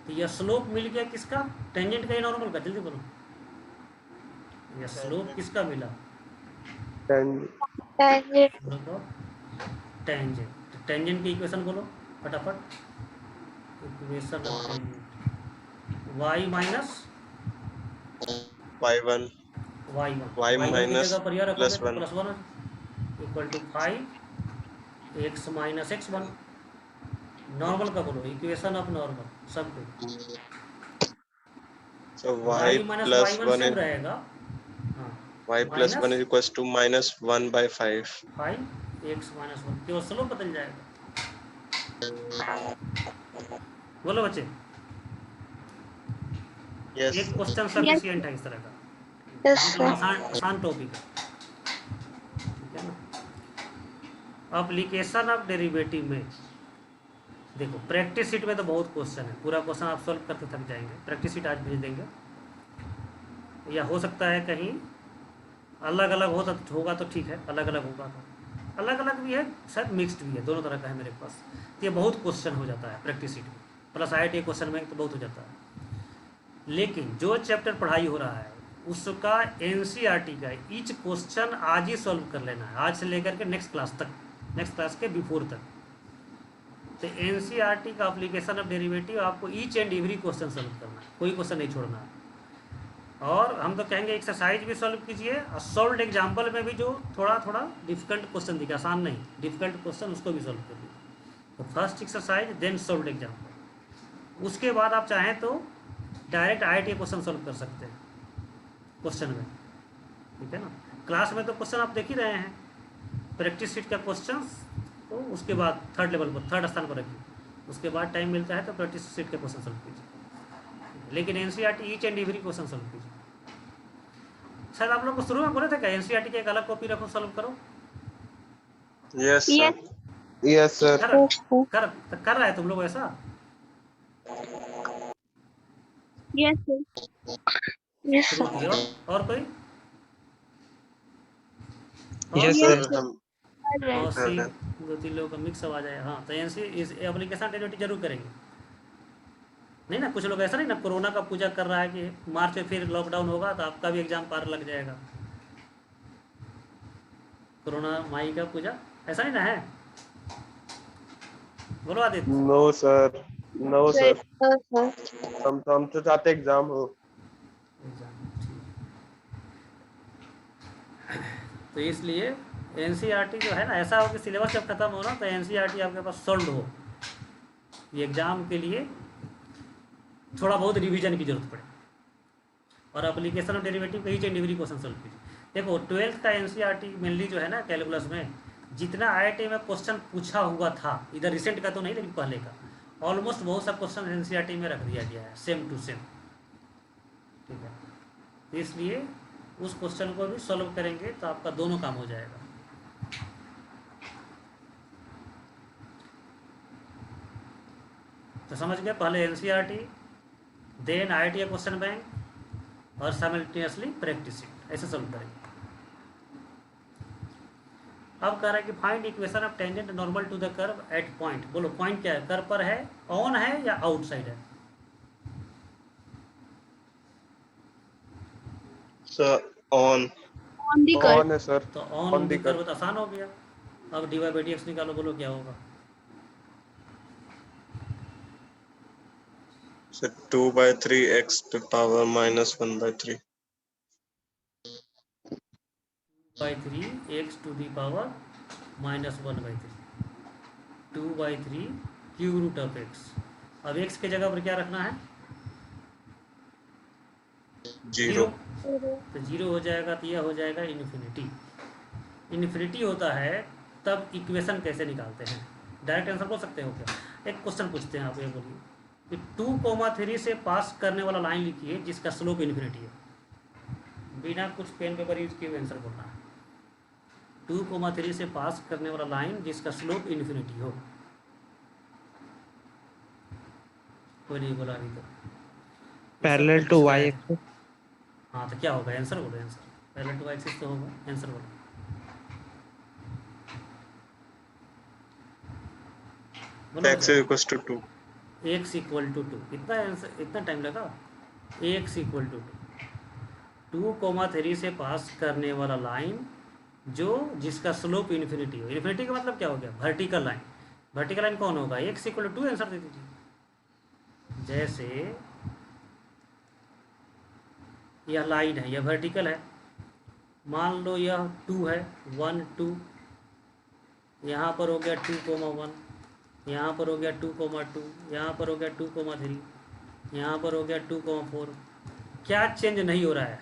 तो यह स्लोप मिल गया किसका? टेंजेंट का या नॉर्मल का? जल्दी बोलो। यह स्लोप टेंजेंट किसका मिला? टेंजेंट बोलो टेंजेंट। तो टेंजेंट की इक्वेशन बोलो फटाफट। Equation of tangent y minus y1 y one की माइनस जगह पर यह रखोगे प्लस तो 1 +1 equal to 5x minus x1। Normal का बोलो, इक्वेशन ऑफ नॉर्मल सब कुछ। so y y minus plus y one 1 same is रहेगा। हाँ, y plus 1 माइनस is equals to minus 1 by 5. 5x-1 केवल स्लोप बदल जाएगा। बोलो बच्चे, Yes एक sir. क्वेश्चन यस सफिशियंट है इस तरह का, यस एकदम सर आसान आसान टॉपिक है, ठीक है ना। एप्लीकेशन ऑफ डेरिवेटिव में देखो, प्रैक्टिस शीट में तो बहुत क्वेश्चन है, पूरा क्वेश्चन आप सॉल्व करके थक जाएंगे। प्रैक्टिस शीट आज भेज देंगे, या हो सकता है कहीं अलग अलग होगा तो ठीक है, अलग अलग होगा तो अलग अलग भी है, शायद मिक्स्ड भी है, दोनों तरह का है मेरे पास। तो ये बहुत क्वेश्चन हो जाता है प्रैक्टिस शीट में, प्लस IIT क्वेश्चन में तो बहुत हो जाता है। लेकिन जो चैप्टर पढ़ाई हो रहा है उसका NCERT का ईच क्वेश्चन आज ही सॉल्व कर लेना है, आज से लेकर के नेक्स्ट क्लास तक, नेक्स्ट क्लास के बिफोर तक। तो NCERT का एप्लीकेशन ऑफ डेरिवेटिव आपको each and every question solve करना है, कोई क्वेश्चन नहीं छोड़ना है। और हम तो कहेंगे एक्सरसाइज भी सॉल्व कीजिए, और सॉल्व एग्जाम्पल में भी जो थोड़ा थोड़ा डिफिकल्ट क्वेश्चन दिखे, आसान नहीं, डिफिकल्ट क्वेश्चन उसको भी सॉल्व करिए। तो first exercise then solve example, उसके बाद आप चाहें तो डायरेक्ट IIT क्वेश्चन सॉल्व कर सकते हैं क्वेश्चन में, ठीक है ना। क्लास में तो क्वेश्चन आप देख ही रहे हैं, प्रैक्टिस शीट का क्वेश्चन तो उसके बाद थर्ड लेवल पर, थर्ड स्थान पर रखिए, उसके बाद टाइम मिलता है तो प्रैक्टिस शीट के क्वेश्चन सॉल्व कीजिए, लेकिन NCERT each and every question solve कीजिए। शायद आप लोग को शुरू में बोले थे क्या NCERT की एक अलग कॉपी रखो, सॉल्व करो। Yes sir. Yes Yes sir. कर कर कर रहा है तुम लोग ऐसा? यस यस शुरू किया, और कोई? और Yes यस sir. हम कर रहे कौशिक, हैं. 2-3 लोगों का मिक्स आवाज आया। हाँ, तो इस एप्लीकेशन डेरिवेटिव जरूर करेंगे, नहीं ना? कुछ लोग ऐसा नहीं ना, कोरोना का पूजा कर रहा है कि मार्च में फिर लॉकडाउन होगा तो आपका भी एग्जाम पार लग जाएगा। कोरोना माई का पूजा ऐसा नहीं ना है? बोलो Aditya. No sir. No sir. Sir हम तो चाहते एग्जाम हो. एग्जाम, ठीक। तो इसलिए NCERT जो है ना, ऐसा हो कि सिलेबस जब खत्म हो ना तो NCERT आपके पास सॉल्व हो, ये एग्ज़ाम के लिए थोड़ा बहुत रिवीजन की जरूरत पड़े। और एप्लीकेशन ऑफ डेरिवेटिव का each and every question solve कीजिए। देखो 12th का NCERT मेनली जो है ना कैलकुलस में, जितना IIT में क्वेश्चन पूछा हुआ था, इधर रिसेंट का तो नहीं लेकिन पहले का, ऑलमोस्ट बहुत सा क्वेश्चन NCERT में रख दिया गया है, सेम टू सेम, ठीक है। तो इसलिए उस क्वेश्चन को भी सॉल्व करेंगे तो आपका दोनों काम हो जाएगा। तो समझ गए, पहले NCERT, then IIT question bank, और साइमल्टेनियसली प्रैक्टिस इट, ऐसे सॉल्व करेंगे। अब कह रहा है कि find equation of tangent normal to the curve at point. बोलो पॉइंट क्या है, कर्व पर है, ऑन है या आउटसाइड है? Sir on. ऑन दी कर On है sir. तो on On the the curve curve. तो आसान हो गया। अब dy/dx निकालो, बोलो क्या होगा? So 2 by 3 x to power minus 1 by 3. 2/3 x to the power -1/3, 2/3 cube root of x। अब x के जगह पर क्या रखना है? 0। 0. तो 0 हो जाएगा तो यह हो जाएगा इन्फिनिटी। इन्फिनिटी होता है तब इक्वेशन कैसे निकालते हैं? डायरेक्ट आंसर बोल सकते हो क्या? एक क्वेश्चन पूछते हैं, आप ये बोलिए कि 2,3 से पास करने वाला लाइन लिखिए जिसका स्लोप इन्फिनिटी है, बिना कुछ पेन पेपर यूज किए आंसर बोलना है। 2,3 से पास करने वाला लाइन जिसका स्लोप इन्फिनिटी हो। कोई नहीं बोला अभी तक, पैरेलल टू y एक्सिस। हाँ, तो क्या होगा? आंसर बोलो, आंसर पैरेलल टू एक्सिस तो होगा, आंसर बोलो। बोलो X बच्चा, is equals to 2. x equal to 2, इतना टाइम लगा, x इक्वल टू 2,3 से पास करने वाला लाइन जिसका स्लोप इन्फिनिटी हो। इन्फिनिटी का मतलब क्या हो गया, वर्टिकल लाइन। वर्टिकल लाइन कौन होगा, x इक्वल टू 2 आंसर दे दीजिए। जैसे यह लाइन है, यह वर्टिकल है, मान लो यह 2 है, 1 2, यहाँ पर हो गया 2,1, यहाँ पर हो गया 2,2, यहाँ पर हो गया 2,3, यहाँ पर हो गया 2,4। क्या चेंज नहीं हो रहा है,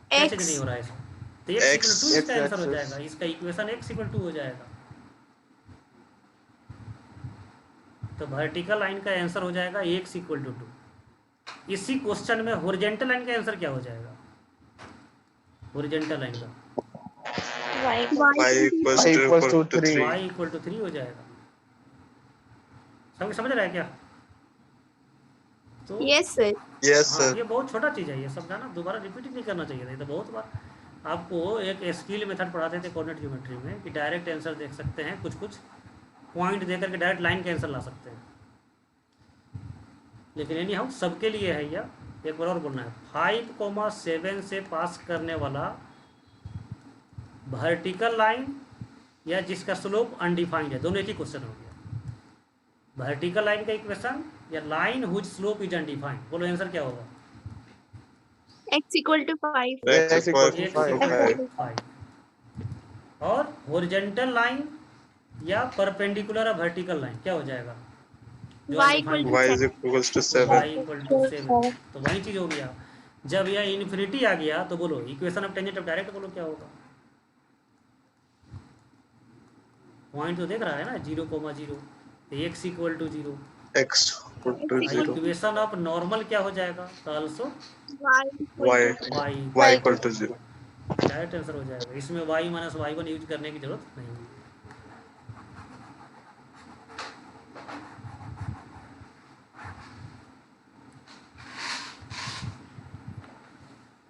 क्या चेंज नहीं हो रहा है इसमें, तो x इक्वल टू इसका आंसर हो जाएगा, इसका इक्वेशन x इक्वल टू हो जाएगा। तो वर्टिकल लाइन का आंसर हो जाएगा x इक्वल टू 2। इसी क्वेश्चन में हॉरिजॉन्टल लाइन का आंसर क्या हो जाएगा, हॉरिजॉन्टल लाइन का y equals to 3. y equal to 3 हो जाएगा। समझ रहा है क्या? तो यस सर। Yes, हाँ, sir. ये बहुत छोटा चीज़ है, ये समझाना, दोबारा रिपीट नहीं करना चाहिए था। ये तो बहुत बार आपको एक स्किल मेथड पढ़ाते थे कोऑर्डिनेट ज्योमेट्री में कि डायरेक्ट आंसर देख सकते हैं, कुछ कुछ पॉइंट दे करके डायरेक्ट लाइन के आंसर ला सकते हैं। लेकिन एनी हाउ सबके लिए है यह। एक बार और बोलना है, 5,7 से पास करने वाला वर्टिकल लाइन या जिसका स्लोप अनडिफाइंड है, दोनों एक ही क्वेश्चन हो गया। वर्टिकल लाइन का इक्वेशन या line whose slope is undefined, बोलो आंसर क्या होगा, x equal to 5। X equals to x 5. Equal to 5। और हॉरिजॉन्टल लाइन या परपेंडिकुलर या वर्टिकल लाइन क्या हो जाएगा, y equal Y is equals to 7. y equal to 7। तो वही चीज हो गया। जब यह इन्फिनिटी आ गया तो बोलो equation of tangent of direct, बोलो क्या होगा। पॉइंट तो देख रहा है ना, 0,0, x equal to 0। X equal to 0. Equation of normal क्या हो जाएगा, तो also Y y equal to 0. Direct answer हो जाएगा। इसमें y माइनस y1 यूज करने की जरूरत नहीं है।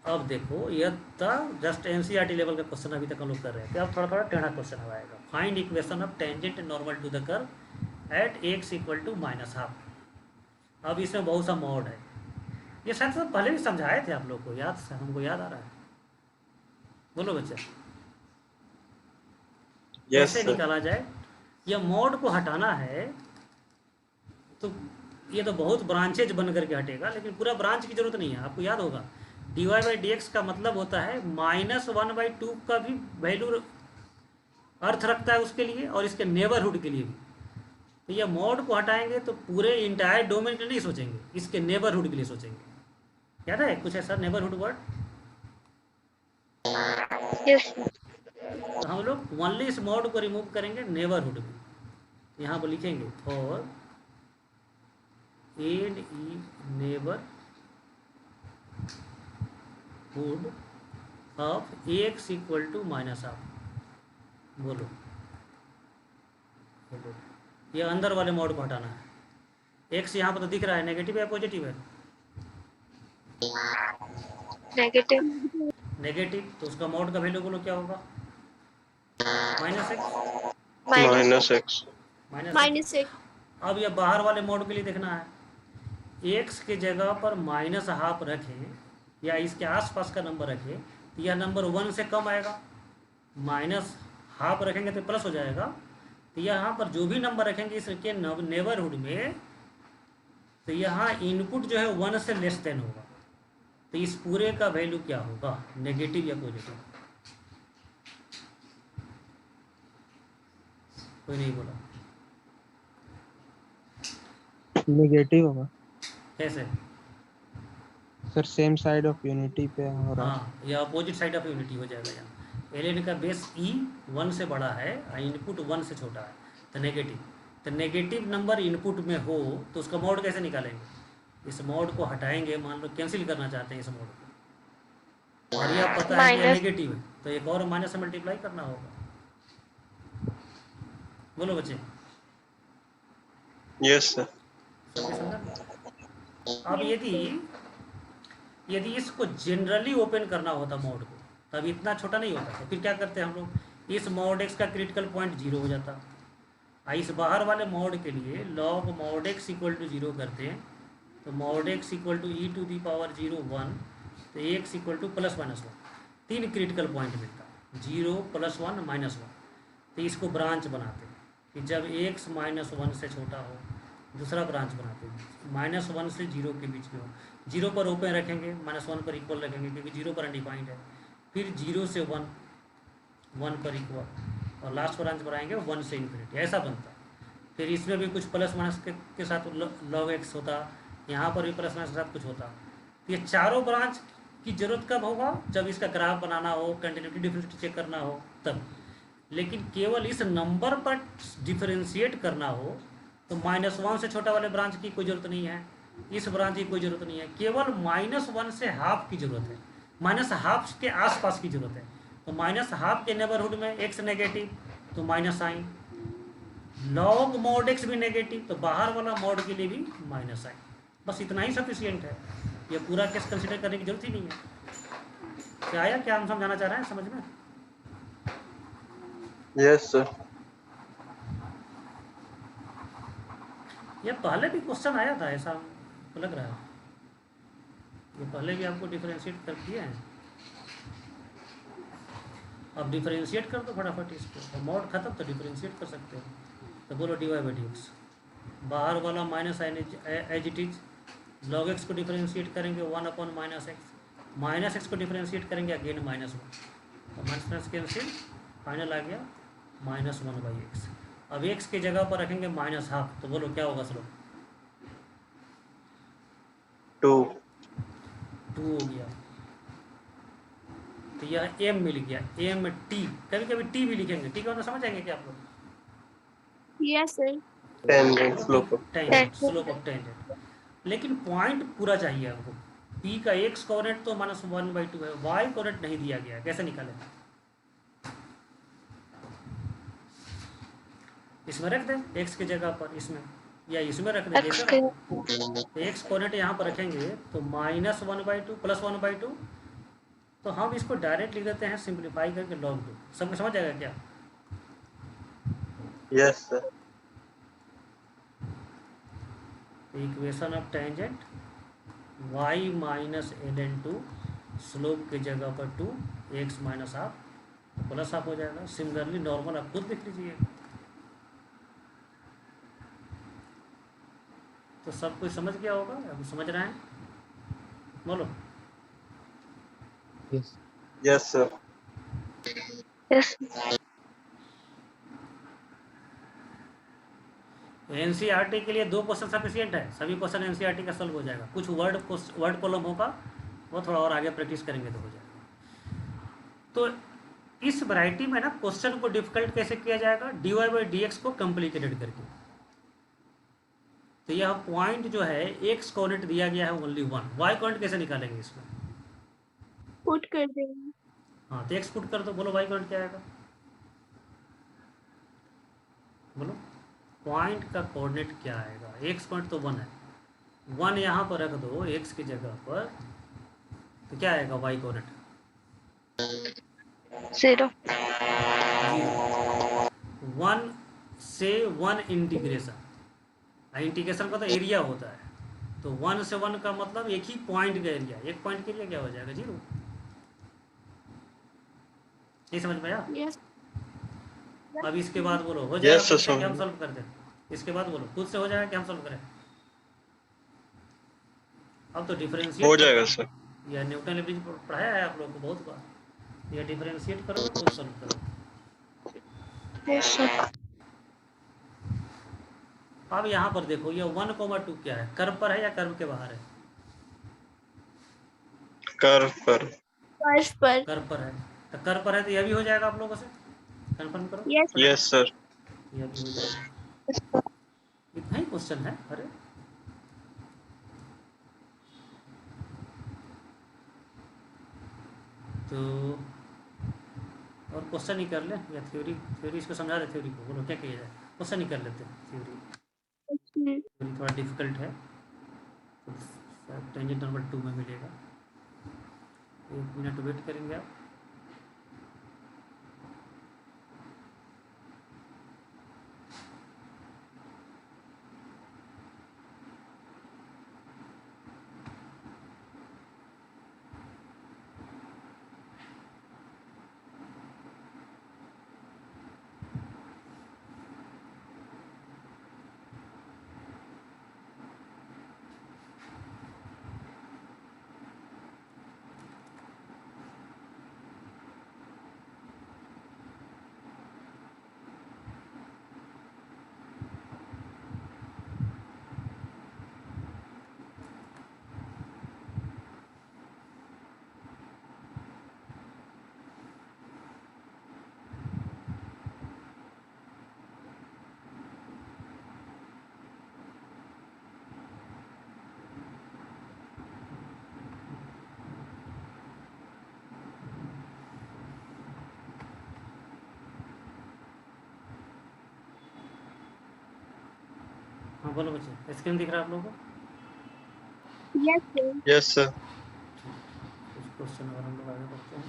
अब देखो यह था जस्ट एनसीईआरटी लेवल का क्वेश्चन अभी तक हम लोग कर रहे थे। अब थोड़ा थोड़ा टेढ़ा क्वेश्चन आएगा। Find equation of tangent normal to the curve at x equal to -12। अब इसमें बहुत सा मोड है, ये शायद सब पहले भी समझाए थे आप लोग को, हमको याद आ रहा है, बोलो बच्चा। Yes, कैसे sir. निकाला जाए, यह मोड को हटाना है तो ये तो बहुत ब्रांचेज बन करके हटेगा, लेकिन पूरा ब्रांच की जरूरत नहीं है। आपको याद होगा dy/dx का मतलब होता है -1/2 का भी वैल्यू अर्थ रखता है उसके लिए, और इसके नेबरहुड के लिए भी। तो यह मोड को हटाएंगे तो पूरे इंटायर डोमेन के लिए नहीं सोचेंगे, इसके नेबरहुड के लिए सोचेंगे। याद है कुछ ऐसा नेबरहुड वर्ड? यस तो हम लोग ओनली इस मोड को रिमूव करेंगे, नेबरहुड में यहाँ पर लिखेंगे for an e neighbourhood of x equal to -12। बोलो ये अंदर वाले मोड को हटाना है। x यहाँ पर तो दिख रहा है, नेगेटिव है पॉजिटिव है, नेगेटिव। नेगेटिव, तो उसका मोड का वैल्यू बोलो क्या होगा, -x Minus X. -1। अब ये बाहर वाले मोड के लिए देखना है, x के जगह पर -12 रखें या इसके आसपास का नंबर रखें तो यह नंबर 1 से कम आएगा, -12 रखेंगे तो प्लस हो जाएगा। तो यहाँ पर जो भी नंबर रखेंगे इसके नेबरहुड में, तो यहाँ इनपुट जो है 1 से लेस देन होगा। तो इस पूरे का वैल्यू क्या होगा, नेगेटिव या पॉजिटिव? कोई नहीं बोला, नेगेटिव होगा कैसे? Sir, same side of unity पे हो रहा है। हाँ, यह अपोजिट साइड ऑफ यूनिटी हो जाएगा। यहाँ एल का बेस ई 1 से बड़ा है और इनपुट 1 से छोटा है, तो नेगेटिव। तो नेगेटिव नंबर इनपुट में हो तो उसका मोड कैसे निकालेंगे, इस मोड को हटाएंगे, मान लो कैंसिल करना चाहते हैं इस मोड को, और यह पता है कि यह नेगेटिव है, तो एक और माइनस से मल्टीप्लाई करना होगा। बोलो बच्चे। Yes, sir. सबने समझा? अब यदि इसको जनरली ओपन करना होता मोड को, तब इतना छोटा नहीं होता। तो फिर क्या करते हैं हम लोग, इस मोड x का क्रिटिकल पॉइंट 0 हो जाता, इस बाहर वाले मॉड के लिए log mod x equal to 0 करते हैं तो mod x equal to e to the power 0 1, तो x equal to plus minus 1, 3 critical point मिलता है, 0 प्लस 1 माइनस 1। तो इसको ब्रांच बनाते हैं कि जब x माइनस 1 से छोटा हो, दूसरा ब्रांच बनाते हैं माइनस 1 से 0 के बीच में हो, 0 पर ओपन रखेंगे, माइनस 1 पर इक्वल रखेंगे क्योंकि 0 पर अनडिफाइंड है, फिर 0 से 1, 1 पर इक्वल, और लास्ट ब्रांच बनाएंगे 1 से इन्फिनिटी, ऐसा बनता है। फिर इसमें भी कुछ प्लस माइनस के साथ log x होता, यहाँ पर भी प्लस माइनस के साथ कुछ होता। तो ये चारों ब्रांच की जरूरत कब होगा? जब इसका ग्राफ बनाना हो, कंटिन्यूटी डिफरेंशिएट चेक करना हो तब। लेकिन केवल इस नंबर पर डिफरेंशिएट करना हो तो माइनस 1 से छोटा वाले ब्रांच की कोई ज़रूरत नहीं है, इस ब्रांच की कोई ज़रूरत नहीं है, केवल माइनस 1 से हाफ की ज़रूरत है, माइनस हाफ के आसपास की ज़रूरत है। तो माइनस हाफ के नेबरहुड में x नेगेटिव तो minus sign, log mod x भी नेगेटिव तो बाहर वाला मॉड के लिए भी माइनस साइन, बस इतना ही सफिशियंट है। ये पूरा केस कंसिडर करने की जरूरत ही नहीं है। क्या आया, क्या हम समझाना चाह रहे हैं समझ में? Yes, sir. ये पहले भी क्वेश्चन आया था, ऐसा लग रहा है, ये पहले भी आपको डिफरेंशिएट कर दिए हैं। अब डिफरेंशिएट कर दो फटाफट इसको, और मॉड खत्म तो डिफरेंशिएट कर सकते हो। तो बोलो dy बाई डी एक्स, बाहर वाला minus sign as it is, log x को डिफरेंशिएट करेंगे 1 upon minus x, minus x को डिफरेंशिएट करेंगे अगेन माइनस 1, तो माइनस माइनस कैंसिल, फाइनल आ गया माइनस 1 बाई एक्स। अब x के जगह पर रखेंगे माइनस हाफ, तो बोलो क्या होगा स्लोप? 2. 2 हो गया, तो यह m मिल गया, m t, कभी कभी t भी लिखेंगे, ठीक है, तो समझ जाएंगे क्या आप लोग? Yes, sir. Tangent slope. Tangent, slope of tangent. लेकिन पॉइंट पूरा चाहिए हमको। p का x कोऑर्डिनेट तो -1/2 है, y कोऑर्डिनेट नहीं दिया गया, कैसे निकालें? इसमें रख दें x की जगह पर, इसमें या इसमें रख दें, X जैसे के तो x कोऑर्डिनेट यहाँ पर रखेंगे तो -1/2 प्लस 1/2, तो हम इसको डायरेक्ट लिख देते हैं सिंप्लीफाई करके log 2। सबको समझ जाएगा क्या? Yes, sir. Equation of tangent y minus ln2, slope की जगह पर 2, x minus half plus half हो जाएगा। सिमिलरली नॉर्मल आप खुद लिख लीजिए। तो सब कुछ समझ गया होगा, अब समझ रहे हैं? बोलो। Yes. Yes, sir. yes, NCERT के लिए 2 क्वेश्चन सफिशियंट है, सभी क्वेश्चन एनसीईआरटी का सॉल्व हो जाएगा। कुछ वर्ड प्रॉब्लम होगा, वो थोड़ा और आगे प्रैक्टिस करेंगे तो हो जाएगा। तो इस वैरायटी में ना क्वेश्चन को डिफिकल्ट कैसे किया जाएगा? dy बाई डी एक्स को कॉम्प्लिकेटेड करके। तो यह पॉइंट जो है x कोऑर्डिनेट दिया गया है ओनली 1, y कोऑर्डिनेट कैसे निकालेंगे इसमें? पुट कर देंगे। हाँ, तो x पुट कर दो, बोलो y कोऑर्डिनेट क्या आएगा? बोलो पॉइंट का कोऑर्डिनेट क्या आएगा? x पॉइंट तो 1 है, 1 यहाँ पर रख दो x की जगह पर, तो क्या आएगा y कोऑर्डिनेट? 0 1 से 1 इंटीग्रेशन, इंटीग्रेशन का तो एरिया होता है, तो 1 से 1 का मतलब एक ही पॉइंट का एरिया, एक पॉइंट के लिए क्या हो जाएगा? 0। ये समझ में आया? yes, अब इसके बाद बोलो हो जाएगा Yes, खुद sir, से कि हम समझ सॉल्व कर दें? इसके बाद बोलो खुद से हो जाएगा कि हम सॉल्व करें? अब तो डिफरेंशिएट हो जाएगा सर। या न्यूटन लेवल पढ़ाया है आप लोगों को बहुत बार, या डिफरेंशिएट करो खुद सॉल्व करो। yes, sir. अब यहाँ पर देखो ये 1,2 क्या है? कर्व पर है या कर्व के बाहर है? कर्व पर। First पर कर्व पर है, तो कर्व पर है तो यह भी हो जाएगा। आप लोगों से कंफर्म करो। yes, yes sir. यह भी हो जाएगा। इतना ही क्वेश्चन है। अरे तो और क्वेश्चन ही कर ले या थ्योरी इसको समझा दे। थ्योरी को बोलो क्या किया जाए, क्वेश्चन ही कर लेते हैं। थ्योरी थोड़ा डिफिकल्ट है, तो टेंजेंट नंबर 2 में मिलेगा। 1 मिनट वेट करेंगे आप। हाँ बोलो बच्चे, स्क्रीन दिख रहा है आप लोगों को? Yes, sir. Yes, sir. कुछ क्वेश्चन अगर हम लोग आगे बढ़ते हैं।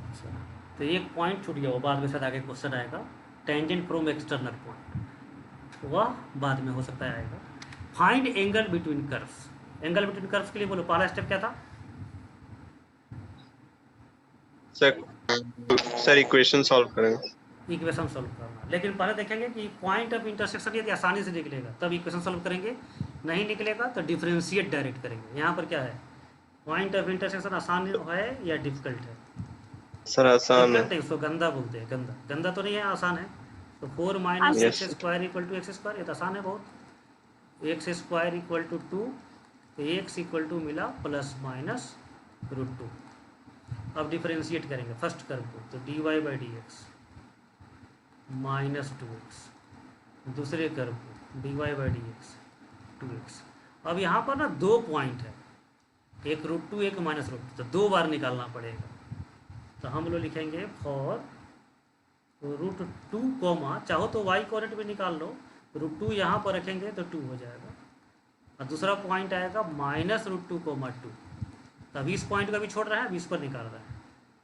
अच्छा, तो एक पॉइंट छूट गया, वो बाद में शायद आगे क्वेश्चन आएगा। टेंजेंट फ्रॉम एक्सटर्नल पॉइंट, वह बाद में हो सकता है आएगा। Find angle between curves. Angle between curves के लिए बोलो, पहला स्टेप क्या था? सर इक्वेशन सॉल्व करेंगे। इक्वेशन सॉल्व करना, लेकिन पहले देखेंगे कि पॉइंट ऑफ इंटरसेक्शन यदि आसानी से निकलेगा तब इक्वेशन सॉल्व करेंगे, नहीं निकलेगा तो डिफरेंशिएट डायरेक्ट करेंगे। यहाँ पर क्या है, पॉइंट ऑफ इंटरसेक्शन आसान है या डिफिकल्ट है? सर आसान डिफिकल्ट है। नहीं, उसको गंदा बोलते हैं, गंदा। गंदा तो नहीं है, आसान है। तो 4 minus Yes, x sir. Square equal to x square, ये तो आसान है बहुत। एक्स स्क्वायर इक्वल टू 2, तो एक्स इक्वल टू मिला प्लस माइनस √2। अब डिफरेंशिएट करेंगे फर्स्ट कर्व को, तो dy by D x minus 2x, दूसरे कर्व को dy by D x 2x। अब यहाँ पर ना दो पॉइंट है, एक √2 एक माइनस √2, तो दो बार निकालना पड़ेगा। तो हम लोग लिखेंगे फॉर √2 कॉमा, चाहो तो y कोऑर्डिनेट भी निकाल लो, √2 यहाँ पर रखेंगे तो 2 हो जाएगा, और दूसरा पॉइंट आएगा माइनस √2 कॉमा 2। तो अब इस पॉइंट का भी छोड़ रहा है, अब इस पर निकाल रहा है,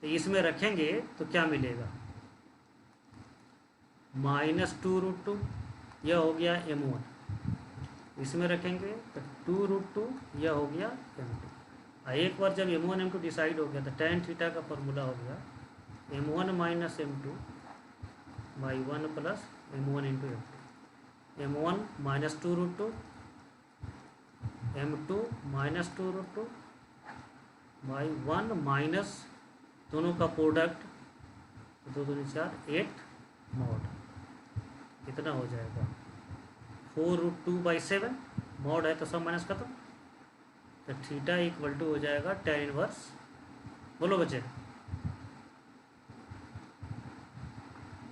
तो इसमें रखेंगे तो क्या मिलेगा, माइनस 2√2, यह हो गया m1। इसमें रखेंगे तो 2√2, यह हो गया m2। एक बार जब m1 m2 डिसाइड हो गया तो tan थीटा का फॉर्मूला हो गया m1 minus m2 by 1 plus m1 into m2। m1 minus 2√2, m2 minus 2√2 by 1 minus दोनों का प्रोडक्ट, 2 दूनी 4, 8 मॉड, कितना हो जाएगा 4√2 बाई 7, मॉड है तो सब माइनस खत्म, तो थीटा इक्वल टू हो जाएगा tan इनवर्स। बोलो बच्चे,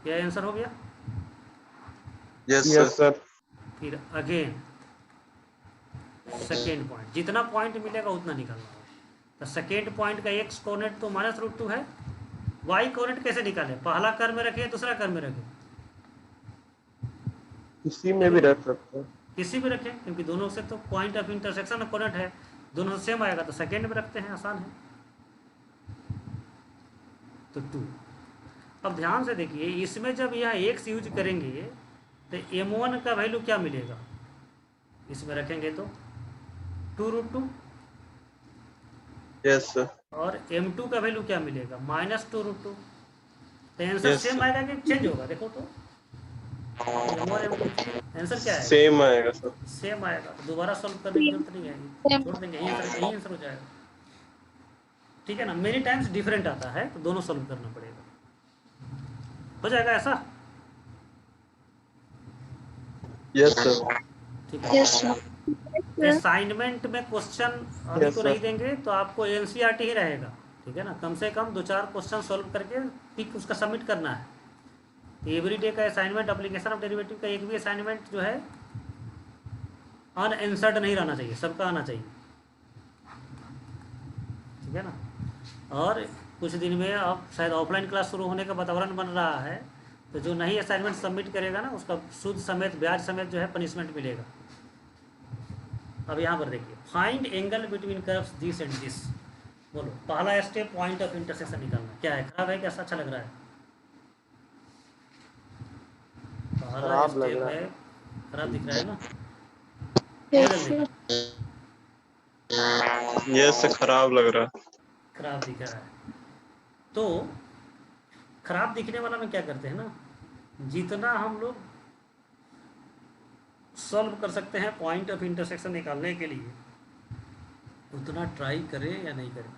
क्या आंसर हो गया? Yes, Yes, sir. sir. फिर अगेन सेकेंड पॉइंट, जितना पॉइंट मिलेगा उतना निकालना होगा। तो सेकेंड पॉइंट का एक्स कोऑर्डिनेट तो माइनस √2 है, वाई कोऑर्डिनेट कैसे निकालें? पहला कर्व में रखें दूसरा कर्व में रखें? इसी में भी रख सकते हैं। किसी भी रखें, क्योंकि दोनों से तो पॉइंट ऑफ इंटरसेक्शन कोऑर्डिनेट है, दोनों से सेम आएगा, तो सेकेंड में रखते हैं, आसान है। तो 2। अब ध्यान से देखिए, इसमें जब यह एक्स यूज करेंगे तो m1 का वैल्यू क्या मिलेगा, इसमें रखेंगे तो 2√2, Yes, sir. और m2 का वैल्यू क्या मिलेगा, माइनस 2√2। तो आंसर Yes, सेम sir. आएगा कि चेंज होगा? देखो तो m1 m2 आंसर क्या आएगा, सेम आएगा सर। सेम आएगा। तो दोबारा सॉल्व करने की जरूरत नहीं आएगी, छोड़ देंगे, यही आंसर हो जाएगा। ठीक है ना, मेनी टाइम्स डिफरेंट आता है तो दोनों सॉल्व करना पड़ेगा, हो जाएगा ऐसा। Yes, sir. ठीक है, Yes, sir. असाइनमेंट में क्वेश्चन अभी Yes, तो sir. नहीं देंगे, तो आपको एनसीईआरटी ही रहेगा। ठीक है ना, कम से कम 2-4 क्वेश्चन सॉल्व करके पिक उसका सबमिट करना है। एवरी डे का असाइनमेंट, एप्लीकेशन ऑफ डेरिवेटिव का एक भी असाइनमेंट जो है अनएंसर्ड नहीं रहना चाहिए, सबका आना चाहिए। ठीक है ना, और कुछ दिन में अब शायद ऑफलाइन क्लास शुरू होने का वातावरण बन रहा है, तो जो नहीं असाइनमेंट सबमिट करेगा ना, उसका सूद समेत ब्याज समेत जो है पनिशमेंट मिलेगा। अब यहाँ पर देखिए, find angle between curves this and this. बोलो, पहला स्टेप पॉइंट ऑफ इंटरसेक्शन निकालना। क्या है, खराब है क्या अच्छा लग रहा है? पहला खराब लग स्टेप रहा है, है। खराब दिख रहा है ना? Yes, sir. Yes, sir. खराब लग रहा है। खराब दिख रहा है, तो खराब दिखने वाला में क्या करते हैं ना, जितना हम लोग सॉल्व कर सकते हैं पॉइंट ऑफ इंटरसेक्शन निकालने के लिए, उतना ट्राई करें या नहीं करें।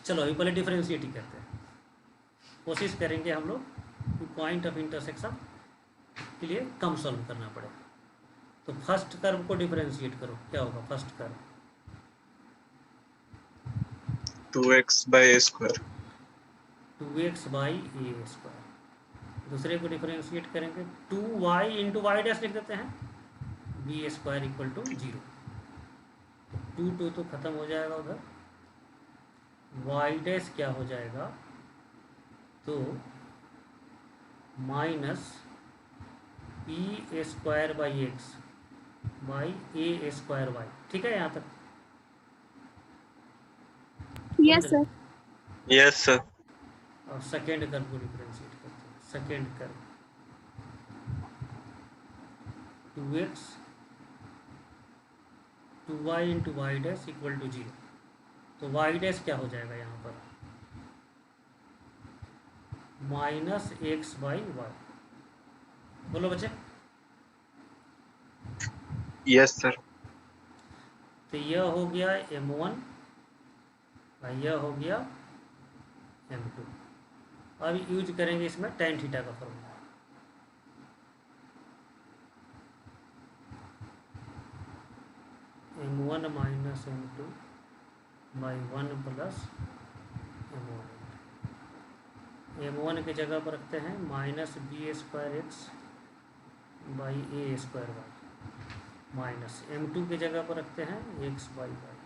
चलो अभी पहले डिफरेंशिएट ही करते हैं, कोशिश करेंगे हम लोग कि पॉइंट ऑफ इंटरसेक्शन के लिए कम सॉल्व करना पड़े। तो फर्स्ट कर्व को डिफरेंशिएट करो, क्या होगा first curve? 2x by a square. 2x by a square. दूसरे को डिफरेंशिएट करेंगे, 2y इंटू वाई डैश लिख देते हैं, बी स्क्वायर इक्वल टू 0। 2 तो खत्म हो जाएगा उधर, वाई डैश क्या हो जाएगा, तो minus e² by x by a² y. ठीक है यहाँ तक? Yes, sir. Yes, sir. और सेकेंड कर्व को डिफरेंशिएट करते हैं। Second curve 2x 2y into y dash equal to 0। तो वाई डैश क्या हो जाएगा यहाँ पर? Minus x by y. बोलो बच्चे। Yes, sir. तो यह हो गया m1 और यह हो गया m2। अब यूज करेंगे इसमें tan थीटा का formula. m1 minus m2 by 1 plus m1। m1 की जगह पर रखते हैं minus b² x by a² y minus m2 की जगह पर रखते हैं x बाई वाई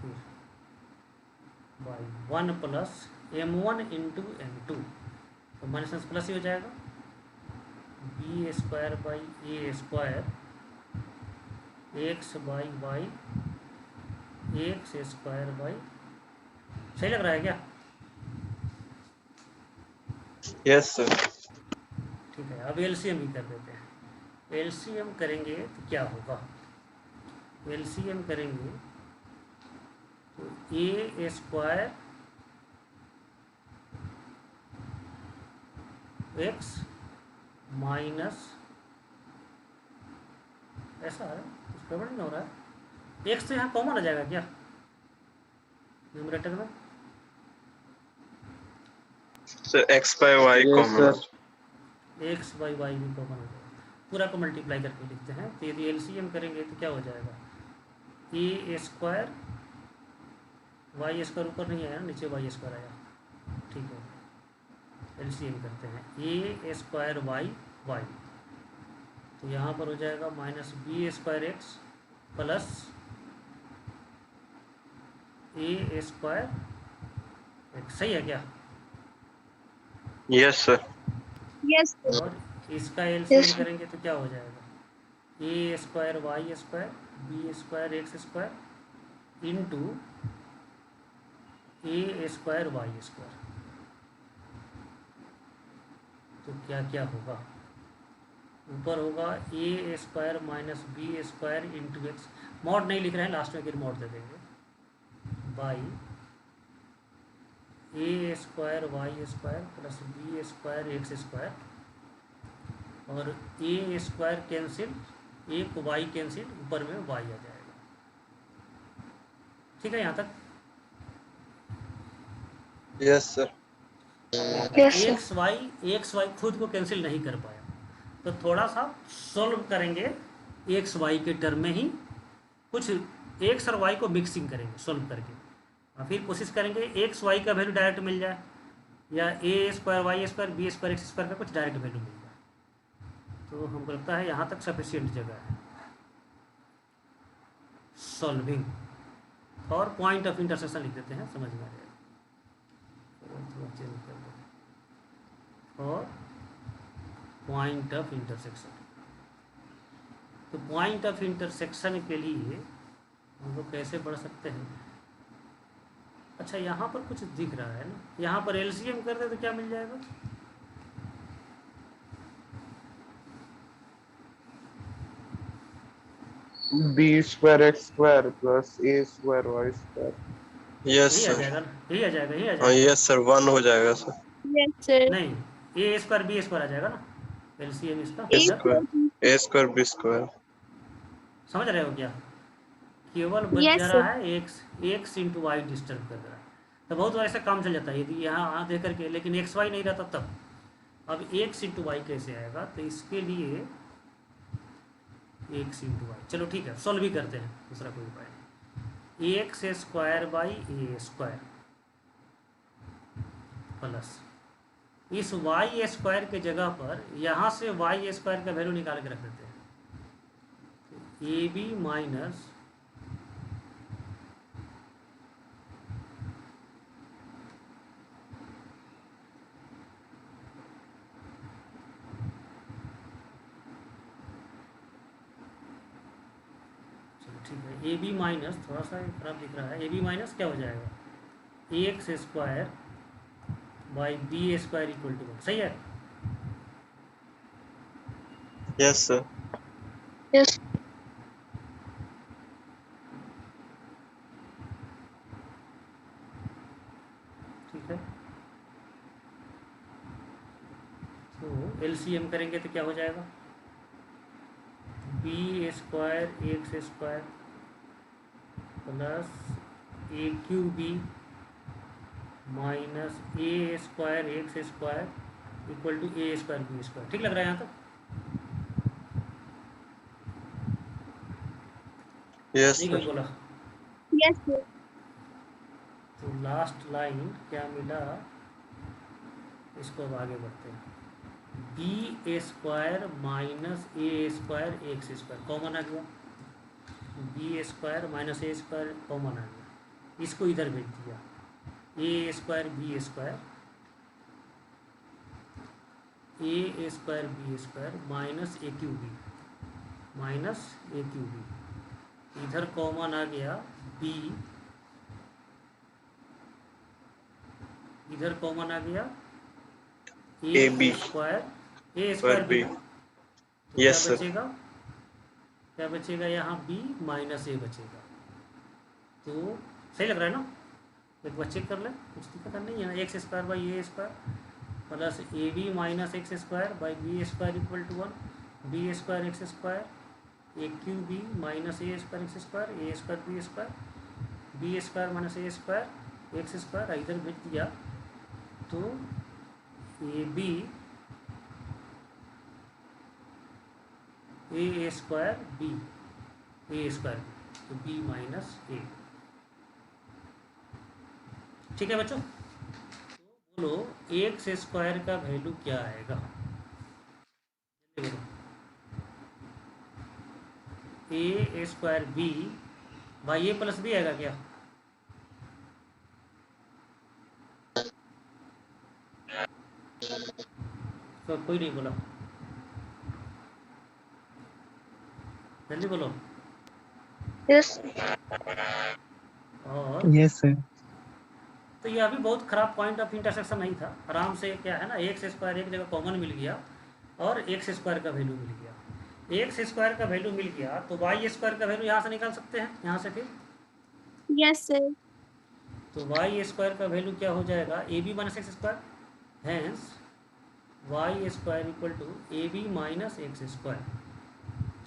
फिर by 1 plus m1 into m2। तो माइनस प्लस ही हो जाएगा b² by a² x by y x² by. सही लग रहा है क्या? Yes, sir. ठीक है। अब एलसीएम भी कर देते हैं। एलसीएम करेंगे तो क्या होगा? एलसीएम करेंगे तो a² एक्स माइनस ऐसा है, कुछ गड़बड़ नहीं हो रहा है। एक्स तो यहाँ कॉमन आ जाएगा क्या न्यूमरेटर में? So x by y Yes, common. sir. X by y भी कॉमन हो जाएगा। पूरा को मल्टीप्लाई करके लिखते हैं। तो यदि एलसीएम करेंगे तो क्या हो जाएगा? a² y² ऊपर नहीं आया, नीचे y² आया। ठीक है। एलसीएम करते हैं a² वाई वाई। तो यहाँ पर हो जाएगा minus b² x plus a² x. सही है क्या? Yes, sir. Yes, sir. और इसका एलसीएम Yes. करेंगे तो क्या हो जाएगा? a² y² b² x² into a² y²। तो क्या क्या होगा? ऊपर होगा a² minus b² into x. Mod नहीं लिख रहे हैं, लास्ट में फिर मॉड दे देंगे by a² y² plus b² x² और a² कैंसिल, एक y कैंसिल, ऊपर में y आ जाएगा। ठीक है यहाँ तक? Yes, sir. Yes, sir. X y खुद को कैंसिल नहीं कर पाया, तो थोड़ा सा सॉल्व करेंगे एक्स वाई के टर्म में ही। कुछ एक्स और वाई को मिक्सिंग करेंगे सॉल्व करके, और फिर कोशिश करेंगे एक्स वाई का वैल्यू डायरेक्ट मिल जाए या a² y² b² x² का कुछ डायरेक्ट वैल्यू मिल जाए। तो हमको लगता है यहाँ तक सफिशिएंट जगह है सॉल्विंग। और पॉइंट ऑफ इंटरसेक्शन लिख देते हैं, समझ में आ जाएगा। थोड़ा चेंज कर दो। और पॉइंट ऑफ इंटरसेक्शन, तो पॉइंट ऑफ इंटरसेक्शन के लिए हम लोग कैसे बढ़ सकते हैं? अच्छा यहाँ पर कुछ दिख रहा है ना, यहाँ पर एलसीएम कर दे तो क्या मिल जाएगा? b² x² plus a² y²। Yes, यही आ sir. जाएगा ना, यही आ जाएगा, यही आ हाँ, जाएगा। yes, sir. 1 हो जाएगा, sir. Yes, sir. नहीं, a² b² आ जाएगा ना एलसीएम इसका A इधर। square. A square B square. समझ रहे हो क्या? केवल बच Yes, जा sir. रहा है एक्स इंटू वाई डिस्टर्ब कर रहा है। तो बहुत बार ऐसा काम चल जाता है यदि यहाँ दे करके, लेकिन एक्स वाई नहीं रहता तब। अब एक्स इंटू वाई कैसे आएगा? तो इसके लिए एक्स इंटू वाई, चलो ठीक है सॉल्व भी करते हैं, दूसरा कोई उपाय नहीं। x² बाई a² प्लस इस y² के जगह पर यहाँ से y² का वैल्यू निकाल के रख देते हैं। ए बी माइनस ठीक है, ए बी माइनस, थोड़ा सा खराब दिख रहा है, ए बी माइनस क्या हो जाएगा, A X square by B square equal to 1, सही है। Yes, sir. Yes. ठीक है, तो एलसीएम करेंगे तो क्या हो जाएगा, b square x square plus a q b minus a square x square equal to a square b square. ठीक लग रहा है यहाँ तक? Yes, नहीं sir. कोई बोला? Yes, sir. तो लास्ट लाइन क्या मिला, इसको अब आगे बढ़ते हैं, B square minus a square x square common आ गया, B square minus a square common आ गया, इसको इधर भेज दिया, ए square b square, a square b square minus A q b, minus A q B, इधर कॉमन आ गया बी, इधर common आ गया ए AB स्क्वायर, ए square स्क्वायर बी, B. तो Yes, क्या sir. बचेगा, क्या बचेगा यहाँ बी माइनस ए बचेगा। तो सही लग रहा है ना, एक बार चेक कर ले, कुछ दिक्कत नहीं है, x square by a square plus a b minus x square by B square equal to 1, b square x square a q b minus a square x square, a square b square minus a square x square, इधर भेज दिया, तो a b a square b, a square तो b minus a. ठीक है बच्चों, तो बोलो एक्स स्क्वायर का वैल्यू क्या आएगा, A square B by A plus B आएगा क्या, तो कोई नहीं बोला, जल्दी बोलो। Yes. और Yes, sir. तो ये अभी बहुत खराब पॉइंट ऑफ इंटरसेक्शन नहीं था, आराम से क्या है ना, एक्स स्क्वायर एक जगह कॉमन मिल गया और एक्स स्क्वायर का वैल्यू मिल गया, एक्स स्क्वायर का वैल्यू मिल गया तो वाई स्क्वायर का वैल्यू यहाँ से निकाल सकते हैं, यहाँ से फिर Yes, sir. तो वाई स्क्वायर का वैल्यू क्या हो जाएगा, a b minus x square, hence y square equal to a b minus x square.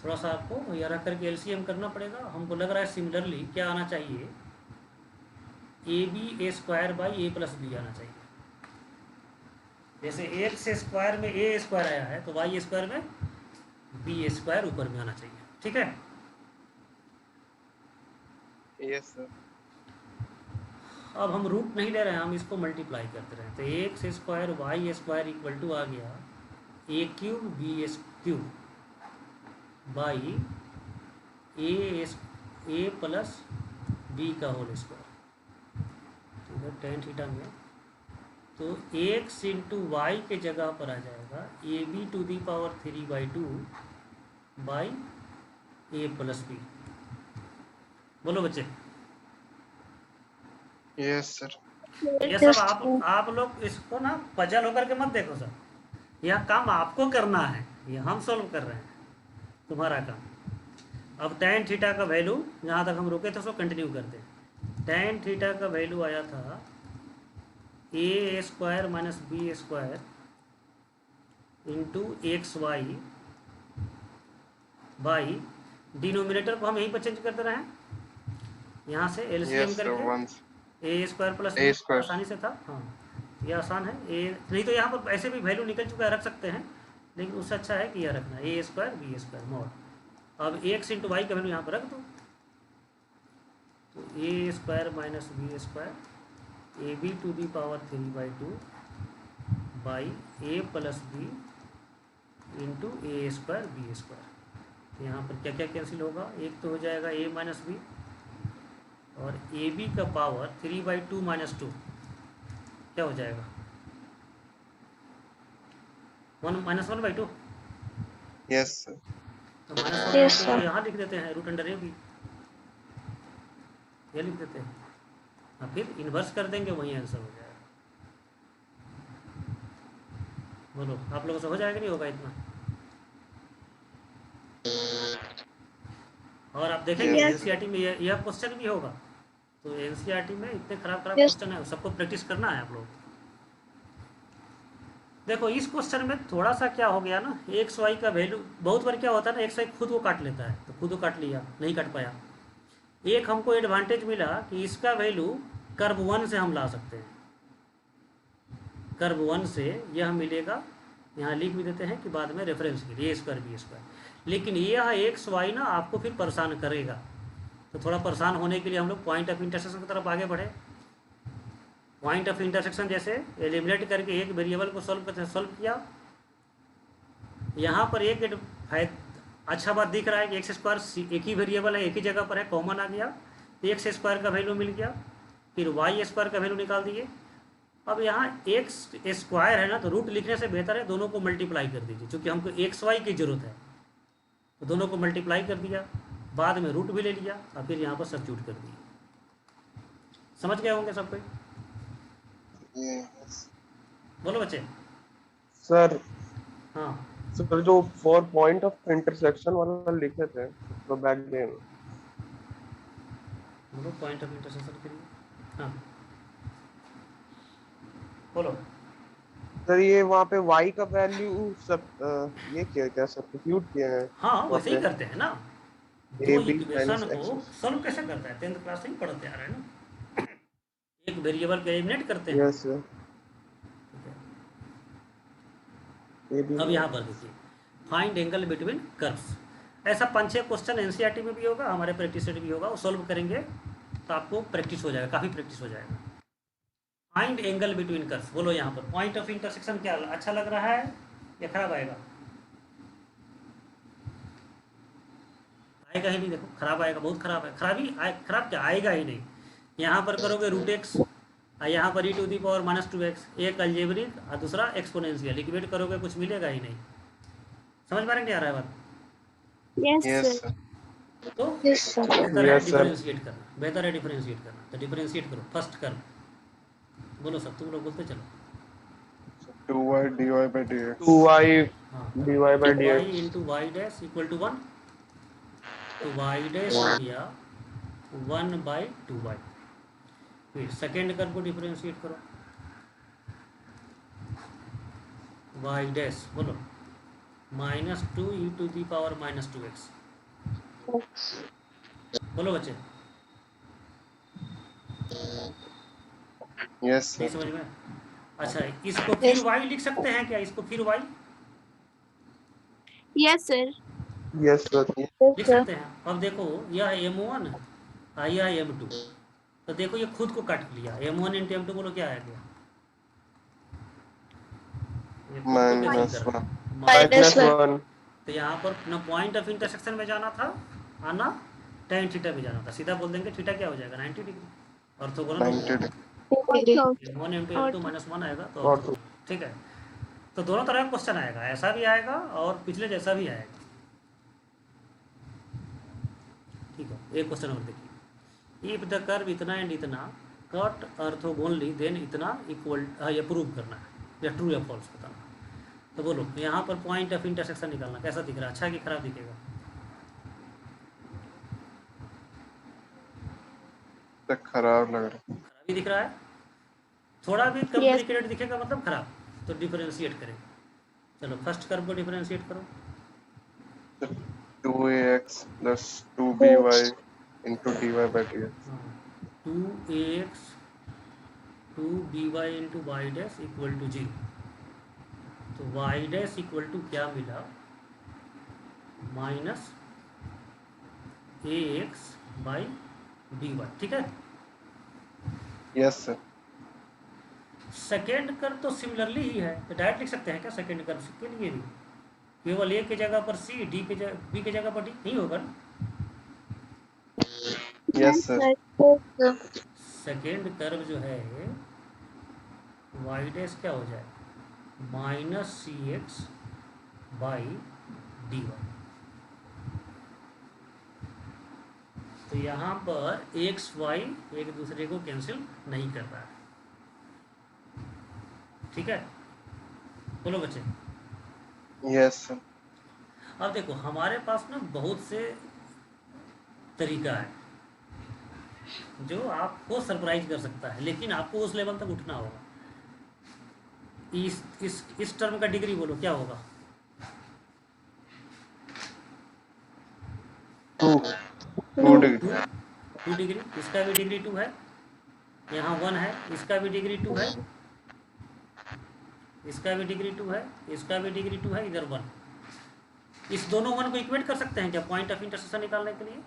थोड़ा सा आपको यह रख करके एलसीएम करना पड़ेगा, हमको लग रहा है सिमिलरली क्या आना चाहिए, a b a square by A plus b आना चाहिए, जैसे एक्स स्क्वायर में ए स्क्वायर आया है तो वाई स्क्वायर में बी स्क्वायर ऊपर में आना चाहिए। ठीक है, Yes, sir. अब हम रूट नहीं ले रहे हैं, हम इसको मल्टीप्लाई करते रहे, तो X square Y square equal to आ गया A cube B cube by A plus B का होल स्क्वायर, ठीक है, टेन थीटा में, तो एक्स इंटू वाई के जगह पर आ जाएगा a b to the power 3/2 by A plus b. बोलो बच्चे, Yes, sir. ये सब आप लोग इसको ना पजल होकर के मत देखो सर, यह काम आपको करना है, ये हम सॉल्व कर रहे हैं, तुम्हारा काम। अब tan थीटा का वैल्यू जहाँ तक हम रुके थे उसको कंटिन्यू करते हैं। tan थीटा का वैल्यू आया था A square minus B square into X Y by, denominator को हम यहीं पर चेंज करते रहे, यहाँ से एलसीएम Yes, sir. करके Once. A square plus A square. आसानी से था, हाँ ये आसान है, ए नहीं तो यहाँ पर ऐसे भी वैल्यू निकल चुका है, रख सकते हैं, लेकिन उससे अच्छा है कि यह रखना a square b square mod. अब एक्स इंटू वाई का वैल्यू यहाँ पर रख दो, तो a square minus B square a b to the power 3/2 by A plus b into a square b square. तो यहाँ पर क्या क्या कैंसिल होगा, एक तो हो जाएगा ए माइनस बी और ए बी का पावर 3/2 माइनस 2 क्या हो जाएगा, 1 माइनस 1/2, Yes, sir. तो माइनस Yes, 1/2 sir. यहाँ लिख देते हैं रूट अंडर ए बी, ये लिख देते हैं, और फिर इन्वर्स कर देंगे, वही आंसर हो जाएगा। बोलो आप लोगों से हो जाएगा नहीं होगा इतना? और आप देखेंगे Yes. एनसीईआरटी में यह क्वेश्चन भी होगा। तो एनसीईआरटी में इतने खराब खराब Yes. क्वेश्चन है, सबको प्रैक्टिस करना है आप लोग। देखो इस क्वेश्चन में थोड़ा सा क्या हो गया ना, एक्स वाई का वैल्यू बहुत बार क्या होता है ना, एक्स वाई खुद को काट लेता है, तो खुद को काट लिया, नहीं काट पाया। एक हमको एडवांटेज मिला कि इसका वैल्यू कर्व 1 से हम ला सकते हैं, कर्व 1 से यह मिलेगा, यहाँ लिख भी देते हैं कि बाद में रेफरेंस के लिए स्क्वायर बी स्क्वायर। लेकिन यह एक्स वाई ना आपको फिर परेशान करेगा, तो थोड़ा परेशान होने के लिए हम लोग पॉइंट ऑफ इंटरसेक्शन की तरफ आगे बढ़े। पॉइंट ऑफ इंटरसेक्शन जैसे एलिमिनेट करके एक वेरिएबल को सॉल्व किया। यहाँ पर एक अच्छा बात दिख रहा है कि एक्स स्क्वायर एक ही वेरिएबल है, एक ही जगह पर है, कॉमन आ गया, तो एक्स स्क्वायर का वैल्यू मिल गया। फिर वाई स्क्वायर का वैल्यू निकाल दिए। अब यहाँ एक्स स्क्वायर है ना, तो रूट लिखने से बेहतर है दोनों को मल्टीप्लाई कर दीजिए, क्योंकि हमको एक्स वाई की जरूरत है, तो दोनों को मल्टीप्लाई कर दिया, बाद में रूट भी ले लिया, और फिर यहाँ पर सब्स्टिट्यूट कर दिया। समझ गए होंगे सब कोई? बोलो बच्चे। सर हाँ सर जो 4 पॉइंट ऑफ इंटरसेक्शन वाला लिखे थे तो बैक देन बोलो पॉइंट ऑफ इंटरसेक्शन के लिए। हाँ बोलो। सर ये वहाँ पे y का वैल्यू सब ये क्या सब्स्टिट्यूट किए हैं हाँ वैसे ही करते हैं ना, दो AB इक्वेशन minus को x सॉल्व कैसे करता है, 10th क्लास से ही पढ़ते आ रहे हैं ना। एक वेरिएबल को एलिमिनेट करते हैं। यस सर ठीक है। AB अब यहाँ पर देखिए, फाइंड एंगल बिटवीन कर्व्स। ऐसा 5-6 क्वेश्चन एनसीईआरटी में भी होगा, हमारे प्रैक्टिस सेट भी होगा, वो सॉल्व करेंगे तो आपको प्रैक्टिस हो जाएगा, काफ़ी प्रैक्टिस हो जाएगा। Find angle between curves. बोलो यहाँ पर पॉइंट ऑफ इंटरसेक्शन क्या अच्छा लग रहा है या खराब आएगा? आएगा ही नहीं, देखो खराब आएगा, बहुत खराब है, खराब क्या आएगा ही नहीं। यहाँ पर करोगे रूट एक्स, यहाँ पर e⁻²x, एक अलजेब्रिक और दूसरा एक्सपोनेंशियल, इक्वेट करोगे कुछ मिलेगा ही नहीं। समझ में नहीं आ रहा है बात? Yes, yes sir. सर तो Yes, sir. बेहतर है Yes, sir. डिफरेंशिएट करना, बेहतर है डिफरेंशिएट करना। तो डिफरेंशिएट करो फर्स्ट कर्व। बोलो सब, तुम लोग बोलते चलो। 2y dy by dx. 2y हाँ dy by y dx into y dash equal to 1, तो वाई डैश हो गया 1/2y। फिर सेकेंड कर्व को डिफरेंशिएट करो, वाई डैश बोलो -2 e⁻²x। बोलो बच्चे, यस नहीं सर समझ में? अच्छा इसको फिर y लिख सकते हैं क्या? इसको फिर y Yes, sir. Yes sir लिख सकते हैं। अब देखो यह m1 और यह m2, तो देखो ये खुद को काट लिया, m1 इंटू m2 बोलो क्या आ गया? ये खुद को कैंसिल कर रहा है। माइनस 1 तो यहाँ पर न पॉइंट ऑफ इंटरसेक्शन में जाना था और ना tan थीटा में जाना था, सीधा बोल देंगे थीटा क्या हो जाएगा 90 डिग्री, ऑर्थोगोनल हो जाएगा। 1 इंटू m2 -1 आएगा तो ऑर्थो। ठीक है, तो दोनों तरह का क्वेश्चन आएगा, ऐसा भी आएगा और पिछले जैसा भी आएगा। ठीक है, एक क्वेश्चन और देखिए, इफ द कर्व इतना एंड इतना कट ऑर्थोगोनली देन इतना इक्वल, ये प्रूव करना है या ट्रू या फॉल्स बताना। तो बोलो यहाँ पर पॉइंट ऑफ इंटरसेक्शन निकालना, कैसा दिख रहा है, अच्छा कि खराब दिखेगा? खराब लग रहा है. खराब ही दिख रहा है, थोड़ा भी कॉम्प्लिकेटेड दिखेगा मतलब खराब। तो डिफरेंशिएट करें, चलो फर्स्ट कर्व को डिफरेंशिएट करो। 2ax plus 2by into dy by dx. 2ax 2by into y dash equal to 0, तो वाई डैश इक्वल टू क्या मिला? -ax/dy। ठीक है, Yes sir. सेकेंड कर्व तो सिमिलरली ही है, तो डायरेक्ट लिख सकते हैं क्या सेकेंड कर्व के लिए भी? केवल ए के जगह पर सी, डी के जगह बी के जगह पर डी नहीं होगा ना? Yes sir. सेकेंड कर्व जो है वाई डैश क्या हो जाए? -cx/dy। तो यहाँ पर एक्स वाई एक दूसरे को कैंसिल नहीं कर रहा है। ठीक है, बोलो बच्चे। Yes sir. अब देखो हमारे पास ना बहुत से तरीका है जो आपको सरप्राइज कर सकता है, लेकिन आपको उस लेवल तक उठना होगा। इस टर्म का डिग्री बोलो क्या होगा? 2 डिग्री। 2 डिग्री। इसका भी डिग्री 2 है, यहाँ 1 है, इसका भी डिग्री 2 है, इसका भी डिग्री 2 है, इसका भी डिग्री 2 है, इधर 1। इस दोनों 1 को इक्वेट कर सकते हैं क्या पॉइंट ऑफ इंटरसेक्शन निकालने के लिए?